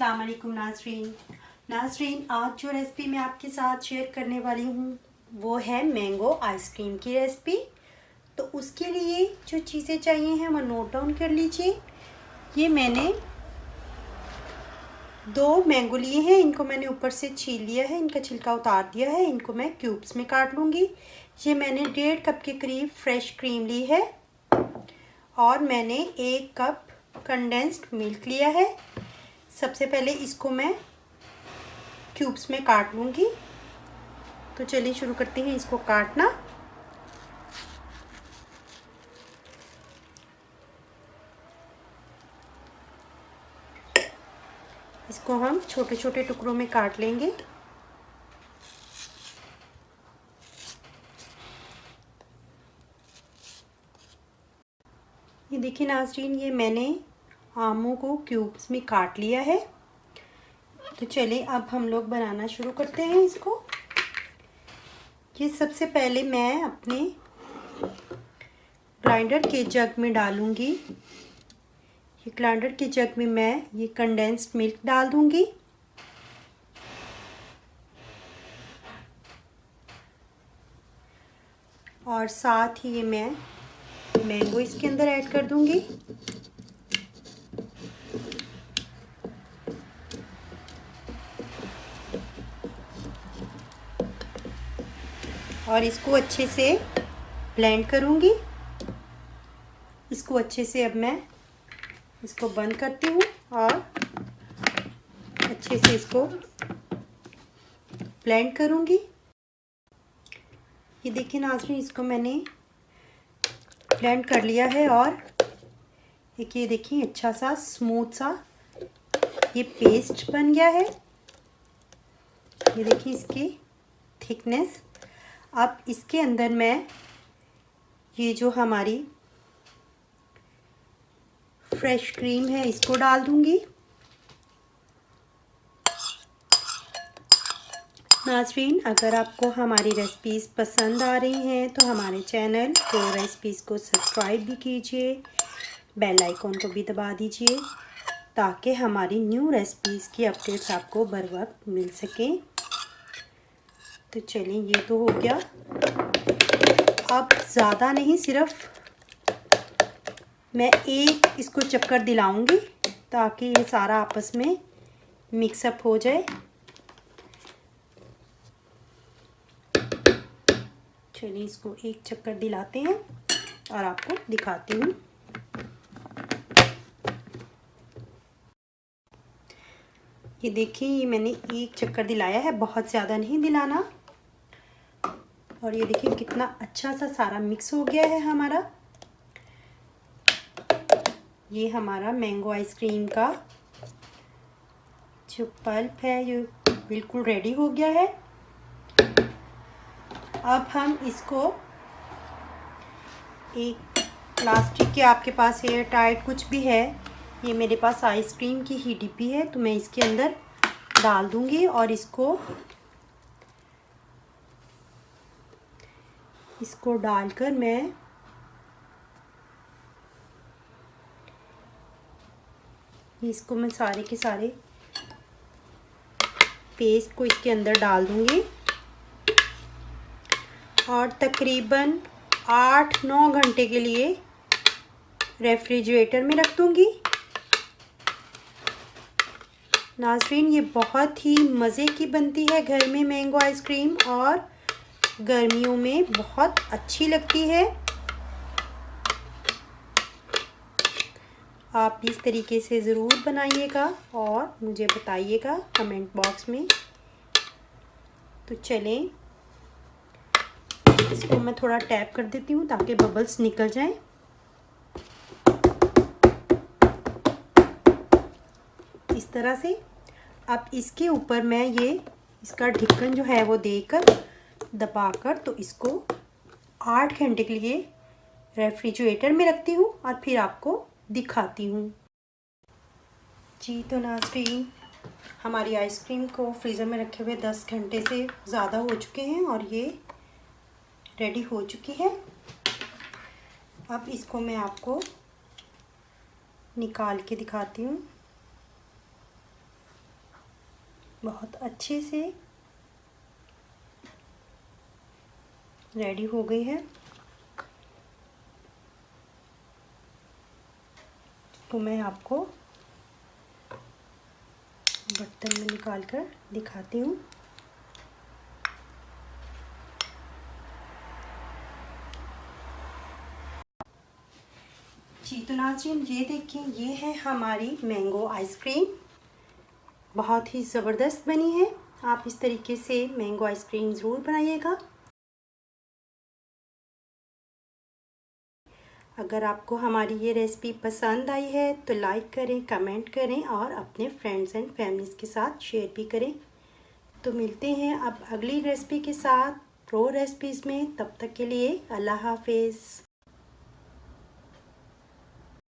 अस्सलाम वालेकुम नाज़रीन, आज जो रेसिपी मैं आपके साथ शेयर करने वाली हूँ वो है मैंगो आइसक्रीम की रेसिपी। तो उसके लिए जो चीज़ें चाहिए हैं वो नोट डाउन कर लीजिए। ये मैंने 2 मैंगो लिए हैं, इनको मैंने ऊपर से छील लिया है, इनका छिलका उतार दिया है। इनको मैं क्यूब्स में काट लूँगी। ये मैंने 1.5 कप के करीब फ्रेश क्रीम ली है और मैंने 1 कप कंडेंस्ड मिल्क लिया है। सबसे पहले इसको मैं क्यूब्स में काट लूँगी। तो चलिए शुरू करते हैं इसको काटना। इसको हम छोटे छोटे टुकड़ों में काट लेंगे। ये देखिए नाज़रीन, ये मैंने आमों को क्यूब्स में काट लिया है। तो चलिए अब हम लोग बनाना शुरू करते हैं इसको। ये सबसे पहले मैं अपने ग्राइंडर के जग में डालूंगी। ये ग्राइंडर के जग में मैं ये कंडेंस्ड मिल्क डाल दूंगी। और साथ ही ये मैं मैंगो इसके अंदर ऐड कर दूंगी। और इसको अच्छे से ब्लेंड करूंगी। इसको अच्छे से अब मैं इसको बंद करती हूँ और अच्छे से इसको ब्लेंड करूंगी। ये देखिए नाज़रीन, इसको मैंने ब्लेंड कर लिया है और एक ये देखिए अच्छा सा स्मूथ सा ये पेस्ट बन गया है। ये देखिए इसकी थिकनेस। अब इसके अंदर मैं ये जो हमारी फ्रेश क्रीम है इसको डाल दूंगी। नाज़रीन, अगर आपको हमारी रेसिपीज़ पसंद आ रही हैं तो हमारे चैनल को रेसिपीज़ को सब्सक्राइब भी कीजिए, बेल आइकॉन को भी दबा दीजिए ताकि हमारी न्यू रेसिपीज़ की अपडेट्स आपको बर वक्त मिल सकें। तो चलिए ये तो हो गया। अब ज़्यादा नहीं, सिर्फ मैं एक इसको चक्कर दिलाऊंगी ताकि ये सारा आपस में मिक्सअप हो जाए। चलिए इसको एक चक्कर दिलाते हैं और आपको दिखाती हूँ। ये देखिए, ये मैंने एक चक्कर दिलाया है, बहुत ज़्यादा नहीं दिलाना। और ये देखिए कितना अच्छा सा सारा मिक्स हो गया है हमारा। ये हमारा मैंगो आइसक्रीम का जो पल्प है ये बिल्कुल रेडी हो गया है। अब हम इसको एक प्लास्टिक के, आपके पास एयर टाइट कुछ भी है, ये मेरे पास आइसक्रीम की ही डिब्बी है, तो मैं इसके अंदर डाल दूंगी और इसको डालकर मैं इसको सारे के सारे पेस्ट को इसके अंदर डाल दूंगी और तकरीबन 8-9 घंटे के लिए रेफ्रिजरेटर में रख दूंगी। नाज़रीन, ये बहुत ही मज़े की बनती है घर में मैंगो आइसक्रीम और गर्मियों में बहुत अच्छी लगती है। आप इस तरीके से ज़रूर बनाइएगा और मुझे बताइएगा कमेंट बॉक्स में। तो चलें, इसको मैं थोड़ा टैप कर देती हूँ ताकि बबल्स निकल जाएं। इस तरह से अब इसके ऊपर मैं इसका ढक्कन जो है वो देकर दबाकर तो इसको 8 घंटे के लिए रेफ्रिजरेटर में रखती हूँ और फिर आपको दिखाती हूँ। जी तो नाज़रीन, हमारी आइसक्रीम को फ्रीज़र में रखे हुए 10 घंटे से ज़्यादा हो चुके हैं और ये रेडी हो चुकी है। अब इसको मैं आपको निकाल के दिखाती हूँ। बहुत अच्छे से रेडी हो गई है। तो मैं आपको बर्तन में निकाल कर दिखाती हूँ। जी तो नाज़रीन, ये देखिए, ये है हमारी मैंगो आइसक्रीम। बहुत ही ज़बरदस्त बनी है। आप इस तरीके से मैंगो आइसक्रीम ज़रूर बनाइएगा। अगर आपको हमारी ये रेसिपी पसंद आई है तो लाइक करें, कमेंट करें और अपने फ्रेंड्स एंड फैमिलीज़ के साथ शेयर भी करें। तो मिलते हैं अब अगली रेसिपी के साथ प्रो रेसिपीज़ में। तब तक के लिए अल्लाह हाफिज़।